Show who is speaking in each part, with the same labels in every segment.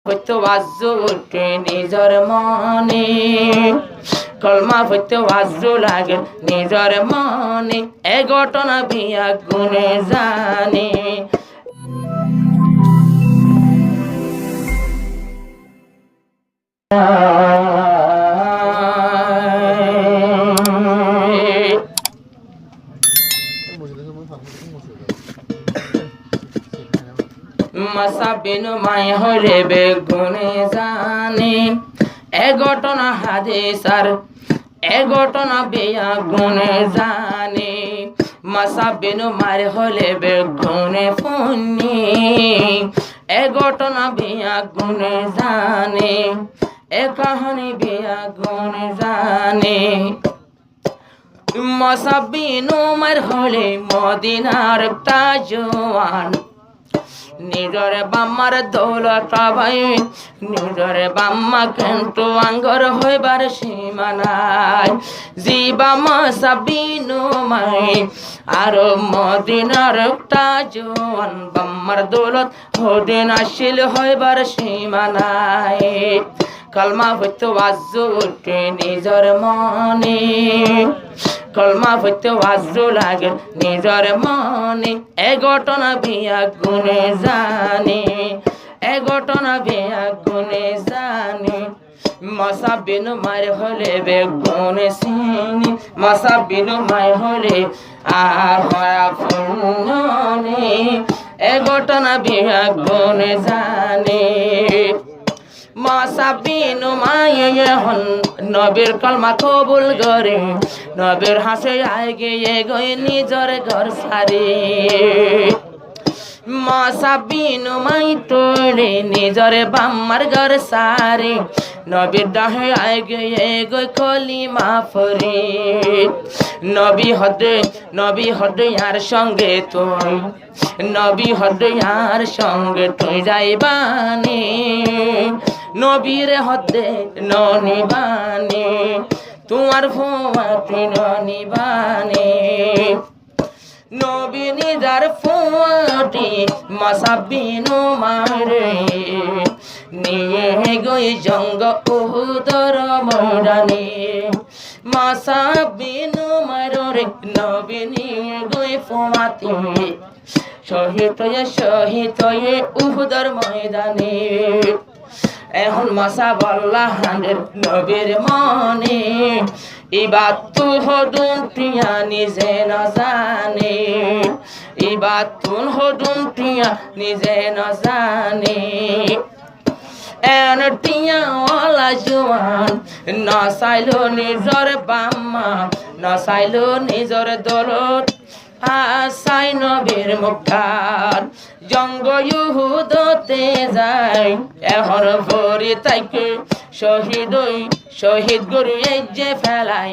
Speaker 1: হইতো বাজু উঠে নিজর মনে, কলমা হইতো বাজু লাগে নিজর মনে, এ ঘটনা বিয়া গুনে জানে। মাসা বিনুমায় হলে বেগুনে জানে, এ ঘটনা হাদিস আর এ ঘটনা বিয়া গুনে জানে। মাসা বিনুমার হলে বেগুনে পুণ্যি, এ ঘটনা বিয়া গুনে জানে, এ কাহানি বিয়া গুনে জানে। মাসা বিনুমার হলে মদিনার তাজওয়ান, নিজর বাম্মার দৌলত ভাই, নিজর বাম্মা কিন্তু আঙ্গর হইবার সীমা নাই। জিবা মাসা বিনুমাই আর মদিনার তাজওয়ান, বাম্মার দৌলত হদিন আসিল হইবার সীমা নাই। কলমা হইতো বাজু উঠে নিজর মনে, কলমা হইতো বাজু লাগে নিজর মনে, এ ঘটনা বিয়া গুনে জানে, এ ঘটনা বিয়া গুনে জানে। মশা বিনুমার হলে বেগুনে চিনি, মশা বিনুমার হলে আহানে, এ ঘটনা বিয়া গুনে জানে। মাসা বিনুমাই হন নবীর কলমা কবুল করে, নবীর হাসে আয় গিয়ে গই নিজর ঘর সারে। মাসা বিনুমাই তোরে নিজরে বাম্মার ঘর সারে, নবীর ডাহে আয় গিয়ে গই কলিমা ফরে। নবী হদে আর সঙ্গে তুই, নবী হদে আর সঙ্গে তুই যাইবানে, নবীর হদে ননিবানে, তোমার ফুয়াতে ননিবানে। নবী নিজার ফুয়াটি মাসা বিনুমারে নিয়ে গই জঙ্গ উহুদর ময়দানে। মাসা বিনুমার রে নবী নিয়ে গই ফুয়াতি, শহীদ হয়ে উহুদর ময়দানে। এখন মাসা বল্লা হানের নবীর মনে, এবার তু হদুন টিয়া নিজে না জানে, এবার তুন হদুন টিয়া নিজে না জানে। এন টিয়া ওলা জোয়ান না চাইলো নিজর বাম্মা, না চাইলো নিজর দরদ, আসাই নবীর মুখটার জঙ্গ ইহুদতে যায়। এখন ভরি তাইকে শহীদ গরু এই যে ফেলাই,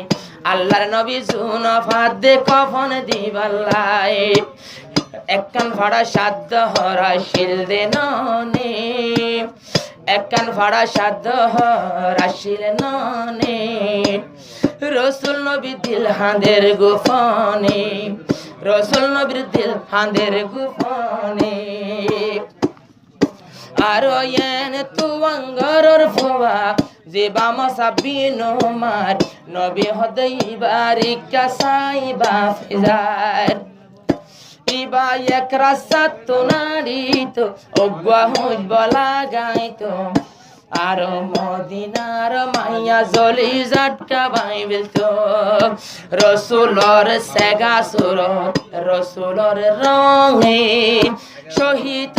Speaker 1: আল্লাহর নবী জুনফাত দে কফন দিবাল্লাই। একখান ভাড়া সাধ্য হরা শিল দে ননে, একখান ভাড়া সাধ্য হরা শিল ননে। রসুল নবী দিল হাঁদের গোপনে, রসুল নবীর দিল হাঁদের গোপনে। আর এন তুয়াঙ্গর ফুয়া যে বামসা বিনুমার, নবী হদই বারিকা সাইবা ফিজার। ইবা এক রাসাত তো নারিত অগুয়া হুজ বলা গাইতো, আর মদিনার মাইয়া জলি জাটকা বাইবেল তো। রসুলর সেগা সুরত রসুলর রঙে, শহীদ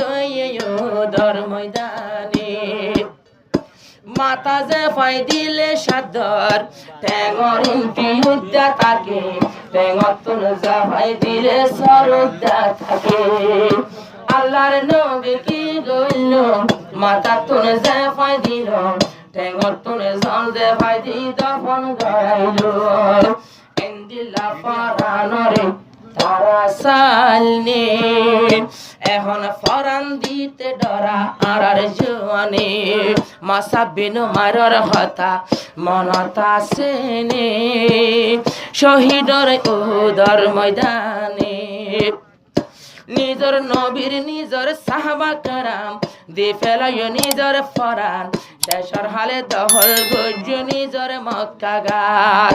Speaker 1: উহুদর ময়দানে। মাথা যে ফাই দিলে সাদর টেঙর উল্টি উদ্যা থাকে, টেঙর তুন যা ফাই দিলে সরুদ্যা থাকে। আল্লাহর নবী কি গইল মাথা তুন যে ফাই দিল, টেঙর তুনে জল দে ফাই দি দফন গাইল। এন্দিলা পরানরে তারা সালনে, এখন ফরান দিতে ডরা আর জোয়ানে। মাসা বিনুমার হতা মনত আসেনে, শহীদর উহুদর ময়দানে। নিজর নবীর নিজর সাহাবা কারাম দি ফেলায় নিজর ফরান শেষর হালে দহল গজ্জ নিজর মক্কাগার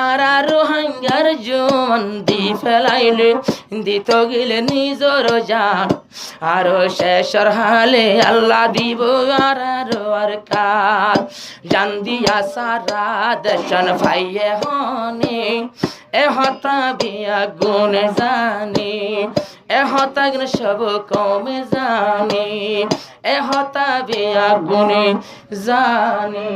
Speaker 1: আর রোহাঙ্গার জোয়ান দি ফেলাইলে দিত গেলে নিজর জান আরো শেষর হালে আল্লাহ দিব আর কার জান দিয়া সারা দর্শন ভাইয়ে হনে এ হতা বিয়া গুণ জানে এ হতা সব কমে জানে এ হতা বিয়া গুণে জানে